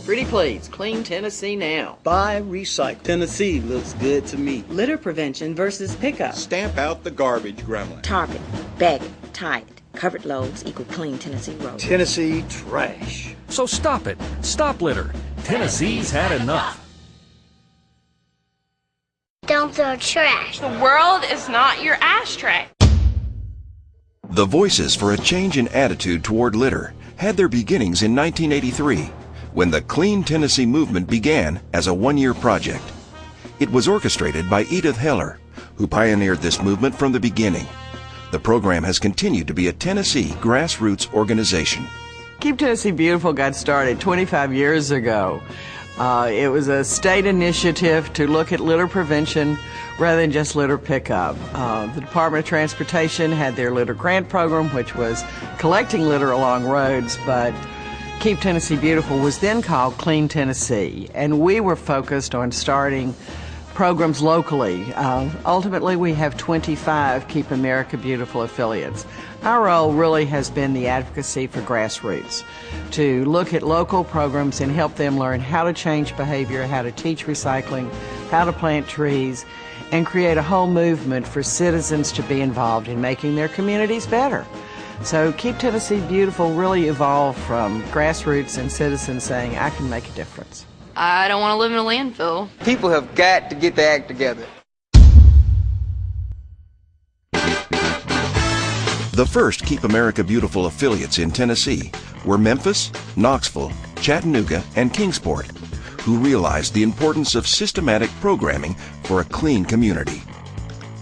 Pretty please, clean Tennessee now. Buy, recycle. Tennessee looks good to me. Litter prevention versus pickup. Stamp out the garbage, gremlin. Target, bag it, tie it. Covered loads equal clean Tennessee roads. Tennessee trash. So stop it. Stop litter. Tennessee's had enough. Don't throw trash. The world is not your ashtray. The voices for a change in attitude toward litter had their beginnings in 1983, when the Clean Tennessee movement began as a one-year project. It was orchestrated by Edith Heller, who pioneered this movement from the beginning. The program has continued to be a Tennessee grassroots organization. Keep Tennessee Beautiful got started 25 years ago. It was a state initiative to look at litter prevention rather than just litter pickup. The Department of Transportation had their litter grant program, which was collecting litter along roads, but Keep Tennessee Beautiful was then called Clean Tennessee, and we were focused on starting programs locally. Ultimately, we have 25 Keep America Beautiful affiliates. Our role really has been the advocacy for grassroots, to look at local programs and help them learn how to change behavior, how to teach recycling, how to plant trees, and create a whole movement for citizens to be involved in making their communities better. So Keep Tennessee Beautiful really evolved from grassroots and citizens saying, I can make a difference. I don't want to live in a landfill. People have got to get their act together. The first Keep America Beautiful affiliates in Tennessee were Memphis, Knoxville, Chattanooga, and Kingsport, who realized the importance of systematic programming for a clean community.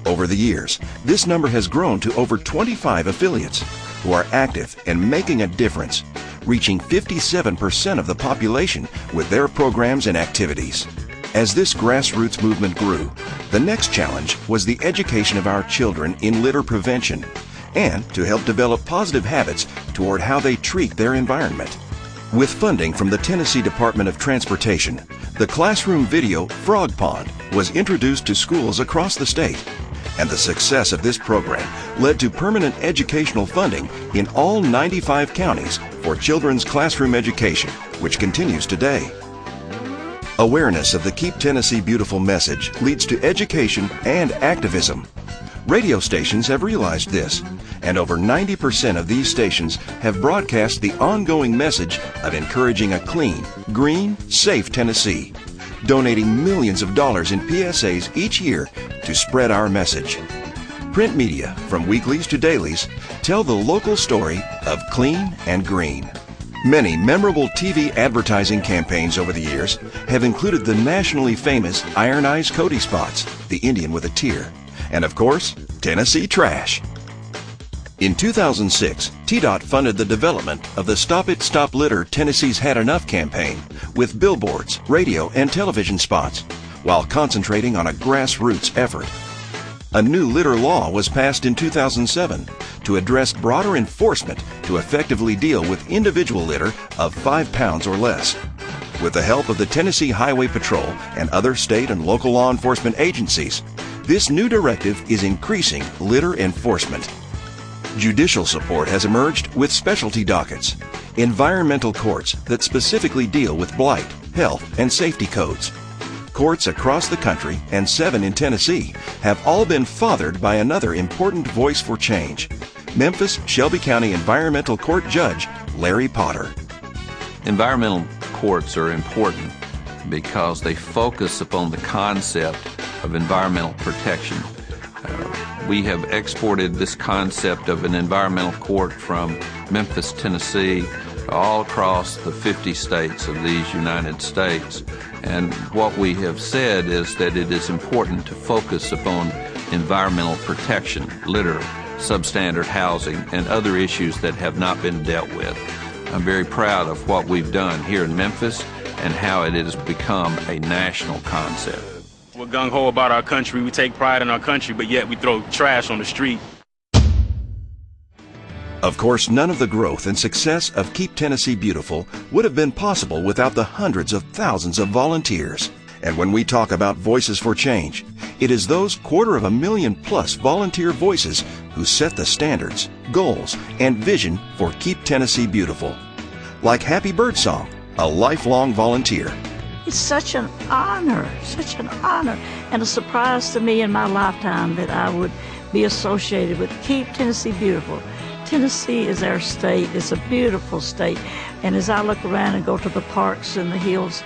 Over the years, this number has grown to over 25 affiliates who are active and making a difference, reaching 57% of the population with their programs and activities. As this grassroots movement grew, the next challenge was the education of our children in litter prevention and to help develop positive habits toward how they treat their environment. With funding from the Tennessee Department of Transportation, the classroom video Frog Pond was introduced to schools across the state, and the success of this program led to permanent educational funding in all 95 counties for children's classroom education, which continues today. Awareness of the Keep Tennessee Beautiful message leads to education and activism. Radio stations have realized this, and over 90% of these stations have broadcast the ongoing message of encouraging a clean, green, safe Tennessee, donating millions of dollars in PSAs each year to spread our message. Print media, from weeklies to dailies, tell the local story of clean and green. Many memorable TV advertising campaigns over the years have included the nationally famous Iron Eyes Cody spots, the Indian with a tear, and of course, Tennessee Trash. In 2006, TDOT funded the development of the Stop It, Stop Litter Tennessee's Had Enough campaign with billboards, radio, and television spots, while concentrating on a grassroots effort. A new litter law was passed in 2007 to address broader enforcement to effectively deal with individual litter of 5 pounds or less. With the help of the Tennessee Highway Patrol and other state and local law enforcement agencies, this new directive is increasing litter enforcement. Judicial support has emerged with specialty dockets, environmental courts that specifically deal with blight, health, and safety codes. Courts across the country, and 7 in Tennessee, have all been fathered by another important voice for change, Memphis Shelby County Environmental Court Judge Larry Potter. Environmental courts are important because they focus upon the concept of environmental protection. We have exported this concept of an environmental court from Memphis, Tennessee, all across the 50 states of these United States. And what we have said is that it is important to focus upon environmental protection, litter, substandard housing, and other issues that have not been dealt with. I'm very proud of what we've done here in Memphis and how it has become a national concept. We're gung-ho about our country. We take pride in our country, but yet we throw trash on the street. Of course, none of the growth and success of Keep Tennessee Beautiful would have been possible without the hundreds of thousands of volunteers. And when we talk about Voices for Change, it is those 250,000+ volunteer voices who set the standards, goals, and vision for Keep Tennessee Beautiful. Like Happy Birdsong, a lifelong volunteer. It's such an honor, and a surprise to me in my lifetime that I would be associated with Keep Tennessee Beautiful. Tennessee is our state. It's a beautiful state. And as I look around and go to the parks and the hills,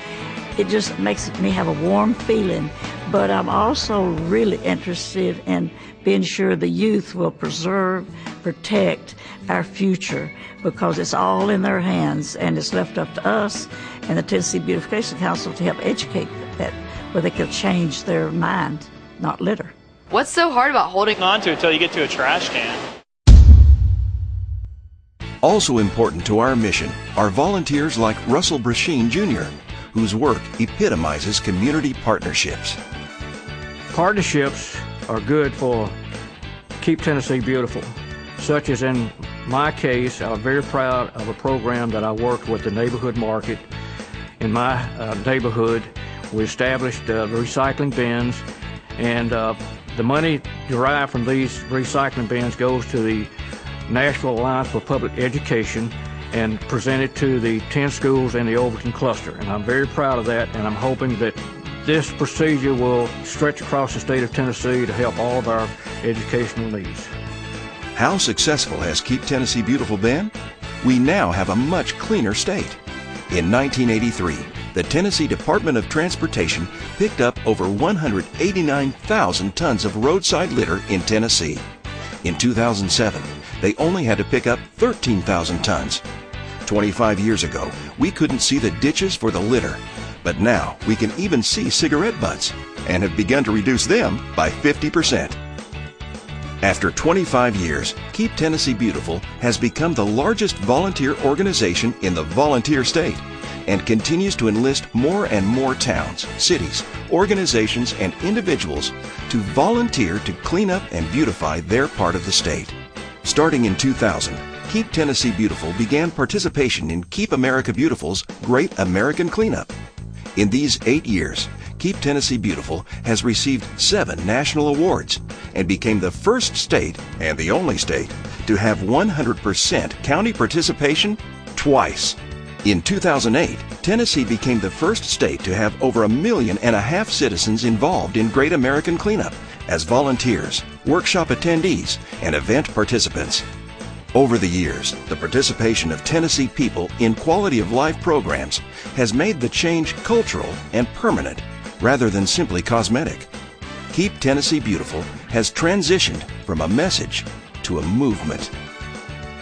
it just makes me have a warm feeling. But I'm also really interested in being sure the youth will preserve, protect our future, because it's all in their hands, and it's left up to us and the Tennessee Beautification Council to help educate that, where they can change their mind, not litter. What's so hard about holding on to it until you get to a trash can? Also important to our mission are volunteers like Russell Brasheen Jr., whose work epitomizes community partnerships. Partnerships are good for Keep Tennessee Beautiful, such as in my case. I'm very proud of a program that I worked with the neighborhood market. In my neighborhood, we established recycling bins, and the money derived from these recycling bins goes to the Nashville Alliance for Public Education and presented to the 10 schools in the Overton cluster. And I'm very proud of that, and I'm hoping that this procedure will stretch across the state of Tennessee to help all of our educational needs. How successful has Keep Tennessee Beautiful been? We now have a much cleaner state. In 1983, the Tennessee Department of Transportation picked up over 189,000 tons of roadside litter in Tennessee. In 2007, they only had to pick up 13,000 tons. 25 years ago, we couldn't see the ditches for the litter, but now we can even see cigarette butts and have begun to reduce them by 50%. After 25 years, Keep Tennessee Beautiful has become the largest volunteer organization in the volunteer state and continues to enlist more and more towns, cities, organizations, and individuals to volunteer to clean up and beautify their part of the state. Starting in 2000, Keep Tennessee Beautiful began participation in Keep America Beautiful's Great American Cleanup. In these 8 years, Keep Tennessee Beautiful has received 7 national awards and became the first state and the only state to have 100% county participation twice. In 2008, Tennessee became the first state to have over 1.5 million citizens involved in Great American Cleanup as volunteers, workshop attendees, and event participants. Over the years, the participation of Tennessee people in quality of life programs has made the change cultural and permanent rather than simply cosmetic. Keep Tennessee Beautiful has transitioned from a message to a movement.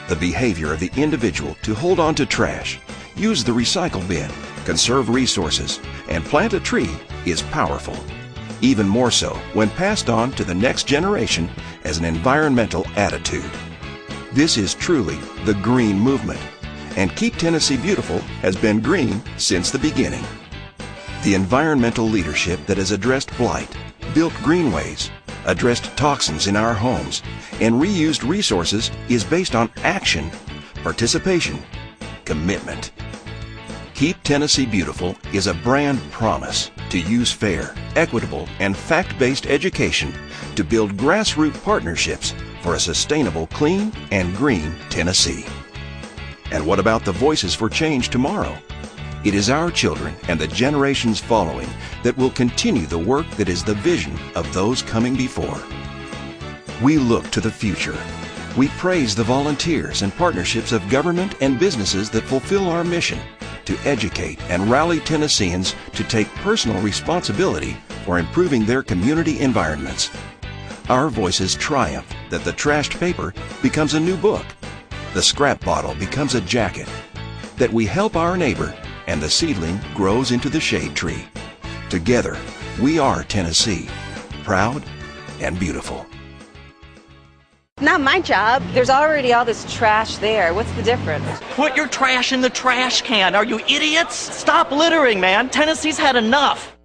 The behavior of the individual to hold on to trash, use the recycle bin, conserve resources, and plant a tree is powerful. Even more so when passed on to the next generation as an environmental attitude. This is truly the green movement, and Keep Tennessee Beautiful has been green since the beginning. The environmental leadership that has addressed blight, built greenways, addressed toxins in our homes, and reused resources is based on action, participation, commitment. Keep Tennessee Beautiful is a brand promise to use fair, equitable, and fact-based education to build grassroots partnerships for a sustainable, clean, and green Tennessee. And what about the voices for change tomorrow? It is our children and the generations following that will continue the work that is the vision of those coming before. We look to the future. We praise the volunteers and partnerships of government and businesses that fulfill our mission to educate and rally Tennesseans to take personal responsibility for improving their community environments. Our voices triumph that the trashed paper becomes a new book, the scrap bottle becomes a jacket, that we help our neighbor and the seedling grows into the shade tree. Together, we are Tennessee, proud and beautiful. Not my job. There's already all this trash there. What's the difference? Put your trash in the trash can. Are you idiots? Stop littering, man. Tennessee's had enough.